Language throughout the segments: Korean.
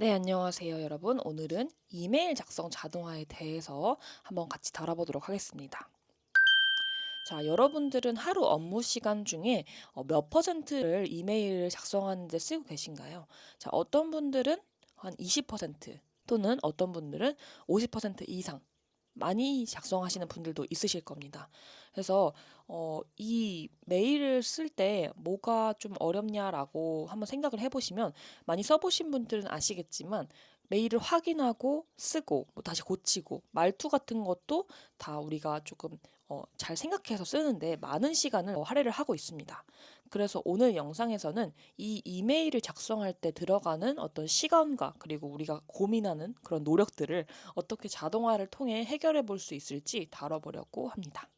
네, 안녕하세요, 여러분. 오늘은 이메일 작성 자동화에 대해서 한번 같이 다뤄보도록 하겠습니다. 자, 여러분들은 하루 업무 시간 중에 몇 퍼센트를 이메일을 작성하는 데 쓰고 계신가요? 자, 어떤 분들은 한 20% 또는 어떤 분들은 50% 이상 많이 작성하시는 분들도 있으실 겁니다. 그래서 이 메일을 쓸 때 뭐가 좀 어렵냐라고 한번 생각을 해보시면 많이 써보신 분들은 아시겠지만 메일을 확인하고 쓰고 뭐 다시 고치고 말투 같은 것도 다 우리가 조금 잘 생각해서 쓰는데 많은 시간을 할애를 하고 있습니다. 그래서 오늘 영상에서는 이 이메일을 작성할 때 들어가는 어떤 시간과 그리고 우리가 고민하는 그런 노력들을 어떻게 자동화를 통해 해결해 볼 수 있을지 다뤄보려고 합니다.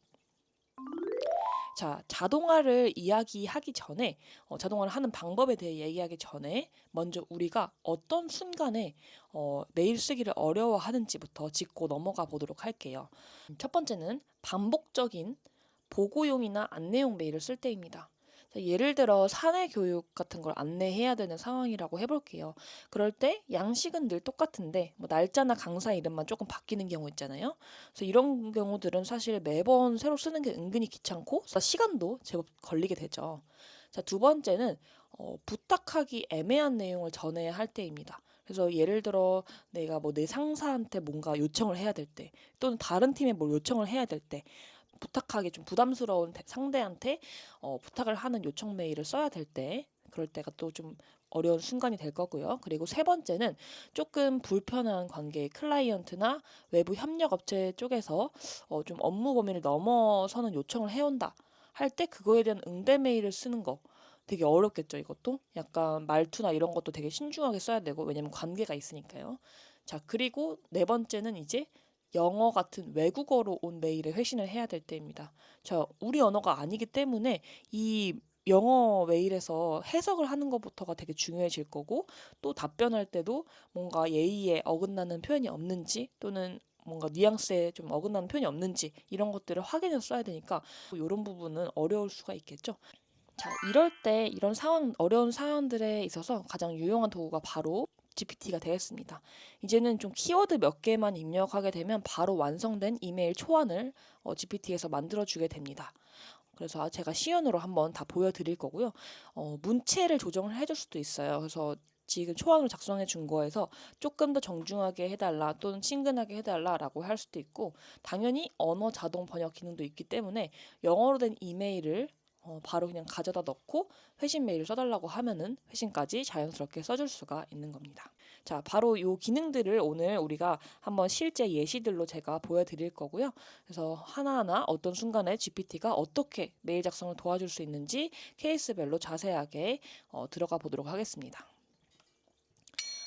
자, 자동화를 이야기하기 전에, 자동화를 하는 방법에 대해 얘기하기 전에, 먼저 우리가 어떤 순간에 메일 쓰기를 어려워하는지부터 짚고 넘어가 보도록 할게요. 첫 번째는 반복적인 보고용이나 안내용 메일을 쓸 때입니다. 자, 예를 들어 사내 교육 같은 걸 안내해야 되는 상황이라고 해볼게요. 그럴 때 양식은 늘 똑같은데 뭐 날짜나 강사 이름만 조금 바뀌는 경우 있잖아요. 그래서 이런 경우들은 사실 매번 새로 쓰는 게 은근히 귀찮고 시간도 제법 걸리게 되죠. 자, 두 번째는 부탁하기 애매한 내용을 전해야 할 때입니다. 그래서 예를 들어 내가 뭐 내 상사한테 뭔가 요청을 해야 될 때, 또는 다른 팀에 뭘 요청을 해야 될 때, 부탁하기 좀 부담스러운 상대한테 부탁을 하는 요청 메일을 써야 될 때, 그럴 때가 또 좀 어려운 순간이 될 거고요. 그리고 세 번째는 조금 불편한 관계, 클라이언트나 외부 협력업체 쪽에서 좀 업무 범위를 넘어서는 요청을 해온다 할 때 그거에 대한 응대 메일을 쓰는 거 되게 어렵겠죠, 이것도. 약간 말투나 이런 것도 되게 신중하게 써야 되고, 왜냐면 관계가 있으니까요. 자, 그리고 네 번째는 이제 영어 같은 외국어로 온 메일에 회신을 해야 될 때입니다. 자, 우리 언어가 아니기 때문에 이 영어 메일에서 해석을 하는 것부터가 되게 중요해질 거고, 또 답변할 때도 뭔가 예의에 어긋나는 표현이 없는지, 또는 뭔가 뉘앙스에 좀 어긋나는 표현이 없는지 이런 것들을 확인해서 써야 되니까 이런 부분은 어려울 수가 있겠죠. 자, 이럴 때 이런 상황, 어려운 상황들에 있어서 가장 유용한 도구가 바로 GPT가 되겠습니다. 이제는 좀 키워드 몇 개만 입력하게 되면 바로 완성된 이메일 초안을 GPT에서 만들어주게 됩니다. 그래서 제가 시연으로 한번 다 보여드릴 거고요. 문체를 조정을 해줄 수도 있어요. 그래서 지금 초안을 작성해 준 거에서 조금 더 정중하게 해달라 또는 친근하게 해달라라고 할 수도 있고, 당연히 언어 자동 번역 기능도 있기 때문에 영어로 된 이메일을 바로 그냥 가져다 넣고 회신 메일을 써달라고 하면은 회신까지 자연스럽게 써줄 수가 있는 겁니다. 자, 바로 이 기능들을 오늘 우리가 한번 실제 예시들로 제가 보여드릴 거고요. 그래서 하나하나 어떤 순간에 GPT가 어떻게 메일 작성을 도와줄 수 있는지 케이스별로 자세하게 들어가 보도록 하겠습니다.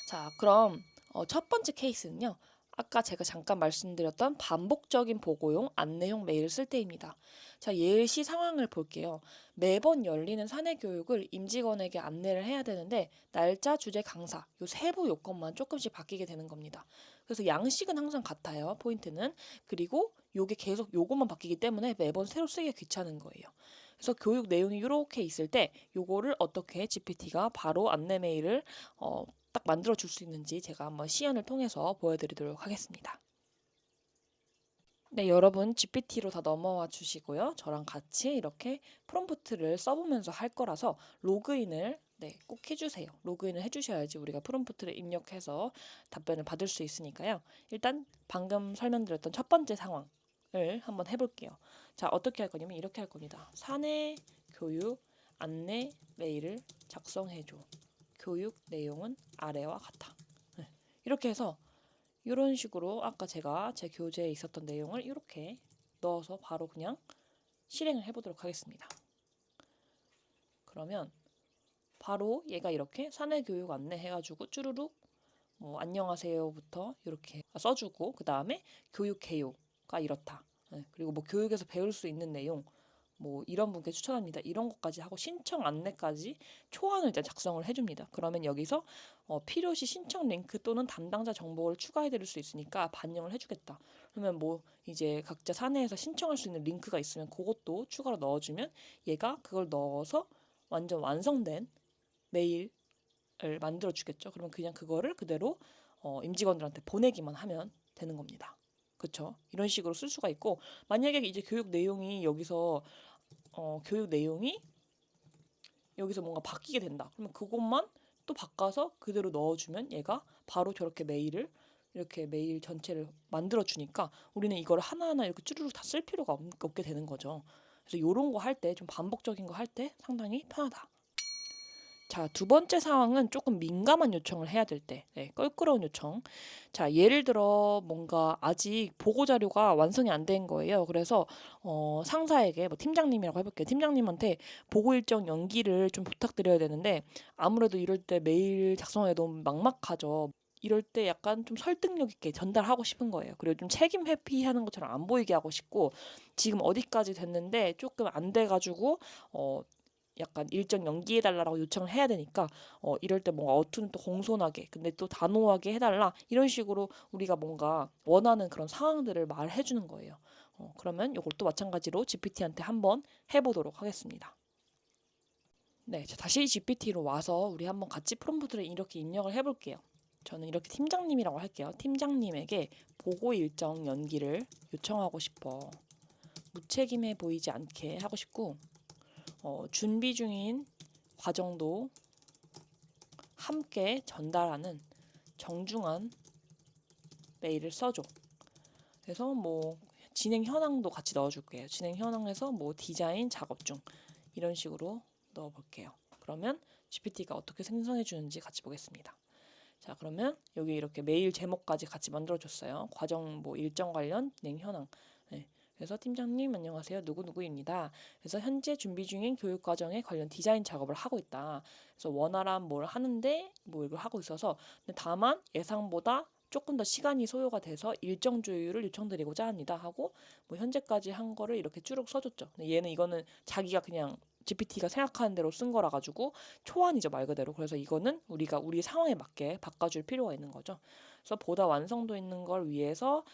자, 그럼 첫 번째 케이스는요. 아까 제가 잠깐 말씀드렸던 반복적인 보고용 안내용 메일을 쓸 때입니다. 자, 예시 상황을 볼게요. 매번 열리는 사내 교육을 임직원에게 안내를 해야 되는데 날짜, 주제, 강사 요 세부 요건만 조금씩 바뀌게 되는 겁니다. 그래서 양식은 항상 같아요. 포인트는. 그리고 요게 계속 요것만 바뀌기 때문에 매번 새로 쓰기가 귀찮은 거예요. 그래서 교육 내용이 이렇게 있을 때 요거를 어떻게 GPT가 바로 안내 메일을 딱 만들어 줄 수 있는지 제가 한번 시연을 통해서 보여드리도록 하겠습니다. 네, 여러분 GPT로 다 넘어와 주시고요. 저랑 같이 이렇게 프롬프트를 써보면서 할 거라서 로그인을 꼭 해주세요. 로그인을 해주셔야지 우리가 프롬프트를 입력해서 답변을 받을 수 있으니까요. 일단 방금 설명드렸던 첫 번째 상황을 한번 해볼게요. 자, 어떻게 할 거냐면 이렇게 할 겁니다. 사내 교육 안내 메일을 작성해줘. 교육 내용은 아래와 같아. 네, 이렇게 해서 이런 식으로 아까 제가 제 교재에 있었던 내용을 이렇게 넣어서 바로 그냥 실행을 해보도록 하겠습니다. 그러면 바로 얘가 이렇게 사내 교육 안내 해가지고 쭈루룩 뭐 안녕하세요부터 이렇게 써주고, 그 다음에 교육 개요가 이렇다. 네, 그리고 뭐 교육에서 배울 수 있는 내용 뭐 이런 분께 추천합니다. 이런 것까지 하고 신청 안내까지 초안을 일단 작성을 해줍니다. 그러면 여기서 필요시 신청 링크 또는 담당자 정보를 추가해 드릴 수 있으니까 반영을 해주겠다. 그러면 뭐 이제 각자 사내에서 신청할 수 있는 링크가 있으면 그것도 추가로 넣어주면 얘가 그걸 넣어서 완전 완성된 메일 만들어 주겠죠. 그러면 그냥 그거를 그대로 임직원들한테 보내기만 하면 되는 겁니다. 그쵸? 이런 식으로 쓸 수가 있고, 만약에 이제 교육 내용이 여기서 뭔가 바뀌게 된다. 그러면 그것만 또 바꿔서 그대로 넣어주면 얘가 바로 저렇게 이렇게 메일 전체를 만들어 주니까 우리는 이걸 하나하나 이렇게 쭈루룩 다 쓸 필요가 없게 되는 거죠. 그래서 이런 거 할 때, 좀 반복적인 거 할 때 상당히 편하다. 자, 두 번째 상황은 조금 민감한 요청을 해야 될 때, 네, 껄끄러운 요청. 자, 예를 들어 뭔가 아직 보고 자료가 완성이 안 된 거예요. 그래서 상사에게 뭐 팀장님이라고 해볼게요. 팀장님한테 보고 일정 연기를 좀 부탁드려야 되는데 아무래도 이럴 때 메일 작성하기 너무 막막하죠. 이럴 때 약간 좀 설득력 있게 전달하고 싶은 거예요. 그리고 좀 책임 회피하는 것처럼 안 보이게 하고 싶고, 지금 어디까지 됐는데 조금 안 돼가지고 약간 일정 연기해달라고 요청을 해야 되니까 이럴 때 뭔가 어투는 또 공손하게 근데 또 단호하게 해달라 이런 식으로 우리가 뭔가 원하는 그런 상황들을 말해주는 거예요. 그러면 이것도 마찬가지로 GPT한테 한번 해보도록 하겠습니다. 네, 자, 다시 GPT로 와서 우리 한번 같이 프롬프트를 이렇게 입력을 해볼게요. 저는 이렇게 팀장님이라고 할게요. 팀장님에게 보고 일정 연기를 요청하고 싶어. 무책임해 보이지 않게 하고 싶고, 준비 중인 과정도 함께 전달하는 정중한 메일을 써줘. 그래서 뭐 진행 현황도 같이 넣어줄게요. 진행 현황에서 뭐 디자인 작업 중 이런 식으로 넣어볼게요. 그러면 GPT가 어떻게 생성해 주는지 같이 보겠습니다. 자, 그러면 여기 이렇게 메일 제목까지 같이 만들어줬어요. 과정 뭐 일정 관련 진행 현황. 네. 그래서 팀장님 안녕하세요. 누구누구입니다. 그래서 현재 준비 중인 교육 과정에 관련 디자인 작업을 하고 있다. 그래서 원활한 뭘 하는데 뭐 이걸 하고 있어서 근데 다만 예상보다 조금 더 시간이 소요가 돼서 일정 조율을 요청드리고자 합니다 하고 뭐 현재까지 한 거를 이렇게 쭉 써줬죠. 근데 얘는 이거는 자기가 그냥 GPT가 생각하는 대로 쓴 거라 가지고 초안이죠, 말 그대로. 그래서 이거는 우리가 우리 상황에 맞게 바꿔줄 필요가 있는 거죠. 그래서 보다 완성도 있는 걸 위해서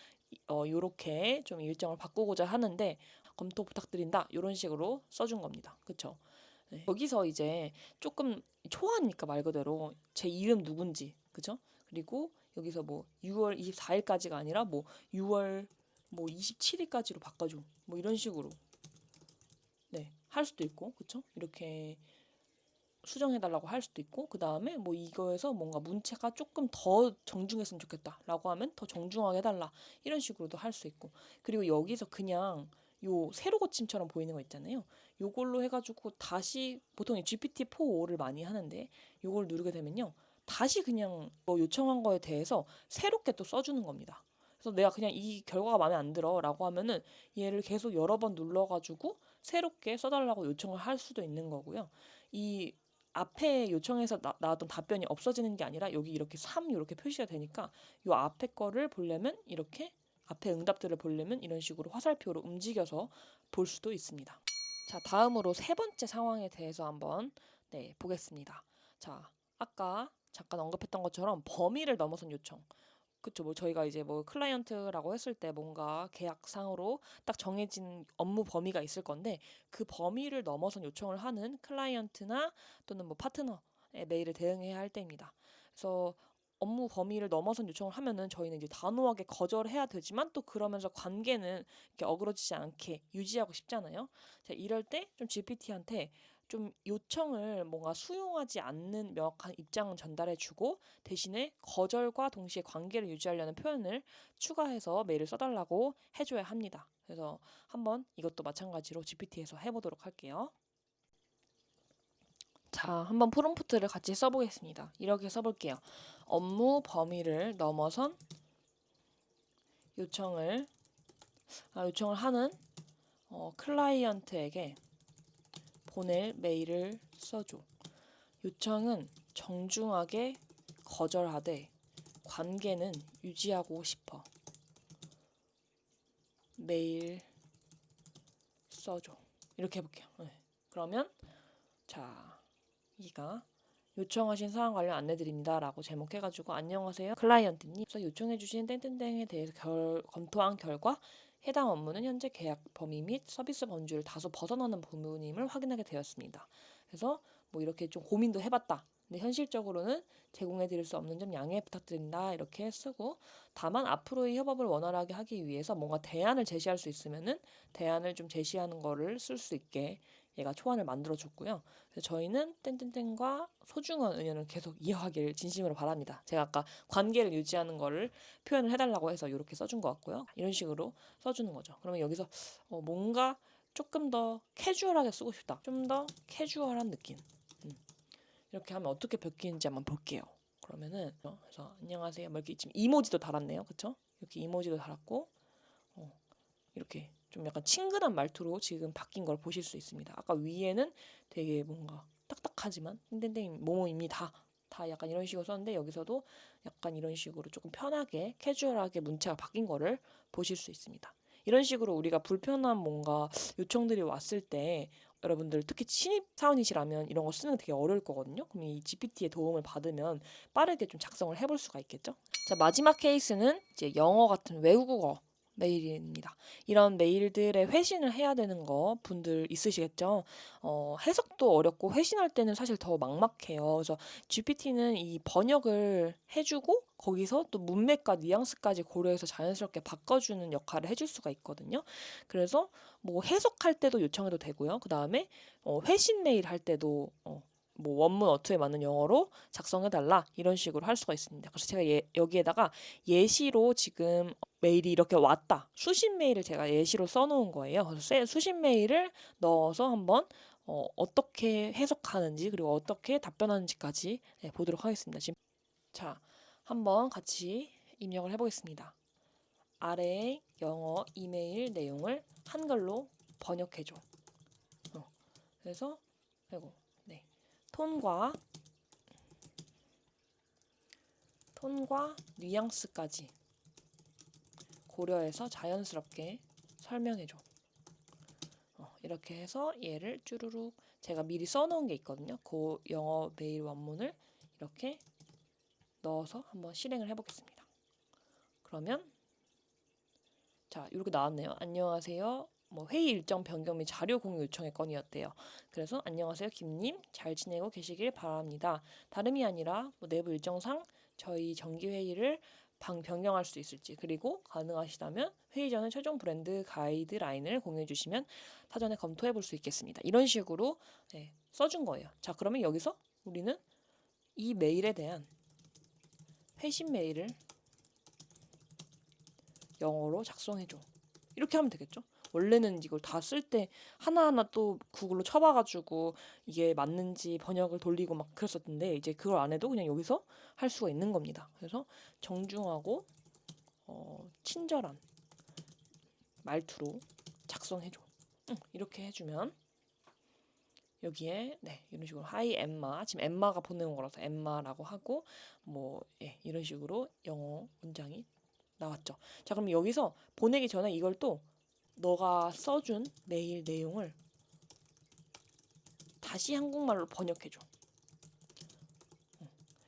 요렇게 좀 일정을 바꾸고자 하는데 검토 부탁드린다. 이런 식으로 써준 겁니다. 그쵸? 네. 여기서 이제 조금 초안이니까 말 그대로 제 이름 누군지, 그죠? 그리고 여기서 뭐 6월 24일까지가 아니라 뭐 6월 뭐 27일까지로 바꿔줘. 뭐 이런 식으로 네, 할 수도 있고, 그쵸? 이렇게 수정해달라고 할 수도 있고, 그 다음에 뭐 이거에서 뭔가 문체가 조금 더 정중했으면 좋겠다라고 하면 더 정중하게 해달라. 이런 식으로도 할 수 있고. 그리고 여기서 그냥 요 세로 고침처럼 보이는 거 있잖아요. 요걸로 해가지고 다시 보통 GPT-4를 많이 하는데 요걸 누르게 되면요. 다시 그냥 뭐 요청한 거에 대해서 새롭게 또 써주는 겁니다. 그래서 내가 그냥 이 결과가 마음에 안 들어 라고 하면은 얘를 계속 여러 번 눌러가지고 새롭게 써달라고 요청을 할 수도 있는 거고요. 이 앞에 요청해서 나왔던 답변이 없어지는 게 아니라 여기 이렇게 3 이렇게 표시가 되니까 요 앞에 거를 보려면 이렇게 앞에 응답들을 보려면 이런 식으로 화살표로 움직여서 볼 수도 있습니다. 자, 다음으로 세 번째 상황에 대해서 한번 보겠습니다. 자, 아까 잠깐 언급했던 것처럼 범위를 넘어선 요청. 그쵸. 뭐 저희가 이제 뭐 클라이언트라고 했을 때 뭔가 계약상으로 딱 정해진 업무 범위가 있을 건데 그 범위를 넘어선 요청을 하는 클라이언트나 또는 뭐 파트너의 메일을 대응해야 할 때입니다. 그래서 업무 범위를 넘어선 요청을 하면은 저희는 이제 단호하게 거절해야 되지만 또 그러면서 관계는 이렇게 어그러지지 않게 유지하고 싶잖아요. 자, 이럴 때 좀 GPT한테 좀 요청을 뭔가 수용하지 않는 명확한 입장은 전달해주고 대신에 거절과 동시에 관계를 유지하려는 표현을 추가해서 메일을 써달라고 해줘야 합니다. 그래서 한번 이것도 마찬가지로 GPT에서 해보도록 할게요. 자, 한번 프롬프트를 같이 써보겠습니다. 이렇게 써볼게요. 업무 범위를 넘어선 요청을 하는 클라이언트에게 보낼 메일을 써줘. 요청은 정중하게 거절하되 관계는 유지하고 싶어. 메일 써줘. 이렇게 해볼게요. 네. 그러면 자, 이가 요청하신 사항 관련 안내드립니다. 라고 제목해가지고 안녕하세요. 클라이언트님. 그래서 요청해주신 땡땡땡에 대해서 검토한 결과 해당 업무는 현재 계약 범위 및 서비스 범주를 다소 벗어나는 부분임을 확인하게 되었습니다. 그래서 뭐 이렇게 좀 고민도 해봤다. 근데 현실적으로는 제공해 드릴 수 없는 점 양해 부탁드린다 이렇게 쓰고, 다만 앞으로의 협업을 원활하게 하기 위해서 뭔가 대안을 제시할 수 있으면은 대안을 좀 제시하는 거를 쓸 수 있게 얘가 초안을 만들어 줬고요. 그래서 저희는 땡땡땡과 소중한 은연을 계속 이어가길 진심으로 바랍니다. 제가 아까 관계를 유지하는 거를 표현을 해달라고 해서 이렇게 써준 것 같고요. 이런 식으로 써주는 거죠. 그러면 여기서 뭔가 조금 더 캐주얼하게 쓰고 싶다. 좀 더 캐주얼한 느낌. 이렇게 하면 어떻게 바뀌는지 한번 볼게요. 그러면은 그래서 안녕하세요. 뭐 이렇게 지금 이모지도 달았네요. 그쵸? 이렇게 이모지도 달았고 이렇게 좀 약간 친근한 말투로 지금 바뀐 걸 보실 수 있습니다. 아까 위에는 되게 뭔가 딱딱하지만 땡땡땡 뭐뭐입니다. 다 약간 이런 식으로 썼는데 여기서도 약간 이런 식으로 조금 편하게 캐주얼하게 문체가 바뀐 거를 보실 수 있습니다. 이런 식으로 우리가 불편한 뭔가 요청들이 왔을 때 여러분들 특히 신입 사원이시라면 이런 거 쓰는 게 되게 어려울 거거든요. 그럼 이 GPT의 도움을 받으면 빠르게 좀 작성을 해볼 수가 있겠죠. 자, 마지막 케이스는 이제 영어 같은 외국어 메일입니다. 이런 메일들의 회신을 해야 되는 거 분들 있으시겠죠? 해석도 어렵고 회신할 때는 사실 더 막막해요. 그래서 GPT는 이 번역을 해주고 거기서 또 문맥과 뉘앙스까지 고려해서 자연스럽게 바꿔주는 역할을 해줄 수가 있거든요. 그래서 뭐 해석할 때도 요청해도 되고요. 그 다음에 회신 메일 할 때도 뭐 원문 어투에 맞는 영어로 작성해달라 이런 식으로 할 수가 있습니다. 그래서 제가 여기에다가 예시로 지금 메일이 이렇게 왔다. 수신 메일을 제가 예시로 써놓은 거예요. 그래서 수신 메일을 넣어서 한번 어떻게 해석하는지 그리고 어떻게 답변하는지까지 보도록 하겠습니다. 지금 자, 한번 같이 입력을 해보겠습니다. 아래의 영어 이메일 내용을 한글로 번역해줘. 그래서 아이고, 네. 톤과 뉘앙스까지 고려해서 자연스럽게 설명해줘. 이렇게 해서 얘를 쭈루룩 제가 미리 써놓은 게 있거든요. 그 영어 메일 원문을 이렇게 넣어서 한번 실행을 해보겠습니다. 그러면 자 이렇게 나왔네요. 안녕하세요. 뭐 회의 일정 변경 및 자료 공유 요청의 건이었대요. 그래서 안녕하세요 김님 잘 지내고 계시길 바랍니다. 다름이 아니라 뭐 내부 일정상 저희 정기 회의를 변경할 수 있을지 그리고 가능하시다면 회의 전에 최종 브랜드 가이드라인을 공유해 주시면 사전에 검토해 볼 수 있겠습니다. 이런 식으로 써준 거예요. 자 그러면 여기서 우리는 이 메일에 대한 회신 메일을 영어로 작성해줘. 이렇게 하면 되겠죠? 원래는 이걸 다 쓸 때 하나하나 또 구글로 쳐봐가지고 이게 맞는지 번역을 돌리고 막 그랬었는데 이제 그걸 안 해도 그냥 여기서 할 수가 있는 겁니다. 그래서 정중하고 친절한 말투로 작성해줘. 이렇게 해주면 여기에 이런 식으로 하이 엠마 지금 엠마가 보내는 거라서 엠마라고 하고 뭐 이런 식으로 영어 문장이 나왔죠. 자 그럼 여기서 보내기 전에 이걸 또 너가 써준 메일 내용을 다시 한국말로 번역해줘.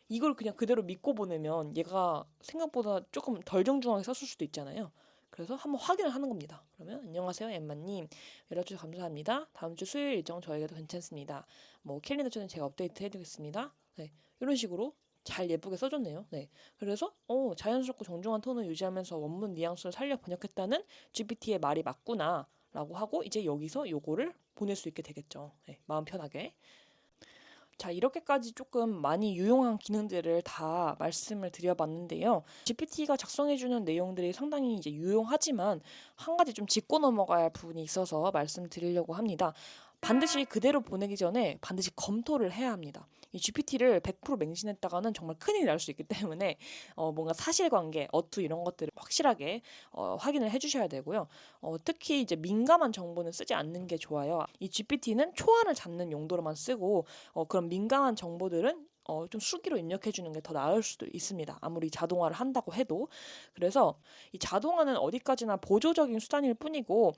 이걸 그냥 그대로 믿고 보내면 얘가 생각보다 조금 덜 정중하게 썼을 수도 있잖아요. 그래서 한번 확인을 하는 겁니다. 그러면 안녕하세요 엠마님 연락주셔서 감사합니다. 다음 주 수요일 일정 저에게도 괜찮습니다. 뭐 캘린더처는 제가 업데이트 해드리겠습니다. 이런 식으로 잘 예쁘게 써줬네요. 그래서 자연스럽고 정중한 톤을 유지하면서 원문 뉘앙스를 살려 번역했다는 GPT의 말이 맞구나 라고 하고 이제 여기서 요거를 보낼 수 있게 되겠죠. 마음 편하게. 자, 이렇게까지 조금 많이 유용한 기능들을 다 말씀을 드려봤는데요. GPT가 작성해주는 내용들이 상당히 이제 유용하지만 한 가지 좀 짚고 넘어가야 할 부분이 있어서 말씀드리려고 합니다. 반드시 그대로 보내기 전에 반드시 검토를 해야 합니다. 이 GPT를 100% 맹신했다가는 정말 큰일이 날 수 있기 때문에 뭔가 사실관계, 어투 이런 것들을 확실하게 확인을 해주셔야 되고요. 특히 이제 민감한 정보는 쓰지 않는 게 좋아요. 이 GPT는 초안을 잡는 용도로만 쓰고 그런 민감한 정보들은 좀 수기로 입력해 주는 게 더 나을 수도 있습니다. 아무리 자동화를 한다고 해도. 그래서 이 자동화는 어디까지나 보조적인 수단일 뿐이고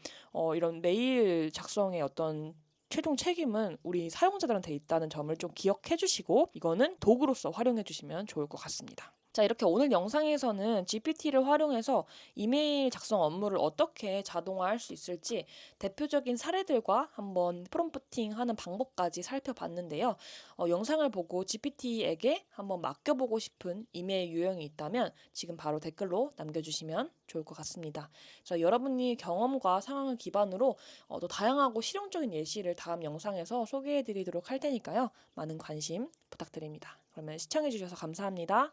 이런 메일 작성의 어떤 최종 책임은 우리 사용자들한테 있다는 점을 좀 기억해 주시고 이거는 도구로서 활용해 주시면 좋을 것 같습니다. 자, 이렇게 오늘 영상에서는 GPT를 활용해서 이메일 작성 업무를 어떻게 자동화할 수 있을지 대표적인 사례들과 한번 프롬프팅 하는 방법까지 살펴봤는데요. 영상을 보고 GPT에게 한번 맡겨보고 싶은 이메일 유형이 있다면 지금 바로 댓글로 남겨주시면 좋을 것 같습니다. 자, 여러분이 경험과 상황을 기반으로 또 다양하고 실용적인 예시를 다음 영상에서 소개해 드리도록 할 테니까요. 많은 관심 부탁드립니다. 그러면 시청해 주셔서 감사합니다.